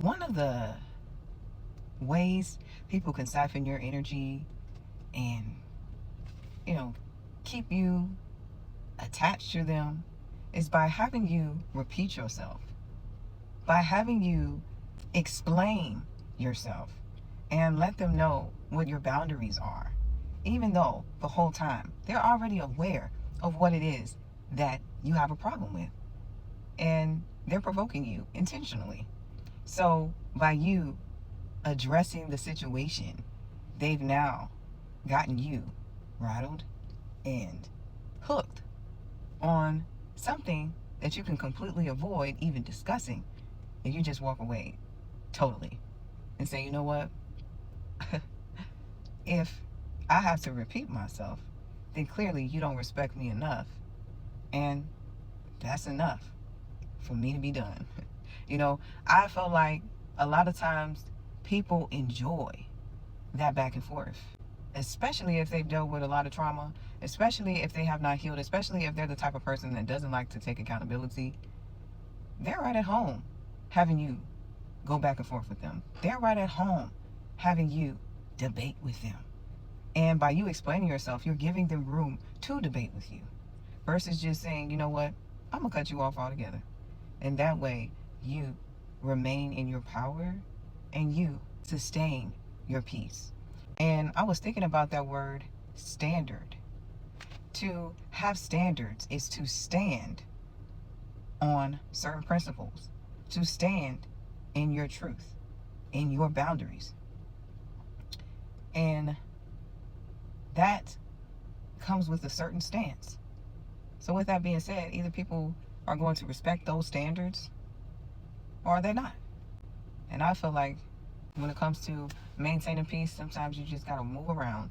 One of the ways people can siphon your energy and, you know, keep you attached to them is by having you repeat yourself, by having you explain yourself and let them know what your boundaries are, even though the whole time they're already aware of what it is that you have a problem with, and they're provoking you intentionally. So by you addressing the situation, they've now gotten you rattled and hooked on something that you can completely avoid even discussing, and you just walk away totally and say, you know what? If I have to repeat myself, then clearly you don't respect me enough, and that's enough for me to be done. I feel like a lot of times people enjoy that back and forth, especially if they've dealt with a lot of trauma, especially if they have not healed, especially if they're the type of person that doesn't like to take accountability. They're right at home having you go back and forth with them. They're right at home having you debate with them. And by you explaining yourself, you're giving them room to debate with you versus just saying, you know what, I'm going to cut you off altogether. And that way, you remain in your power and you sustain your peace. And I was thinking about that word standard. To have standards is to stand on certain principles, to stand in your truth, in your boundaries. And that comes with a certain stance. So with that being said, either people are going to respect those standards or they're not. And I feel like when it comes to maintaining peace, sometimes you just got to move around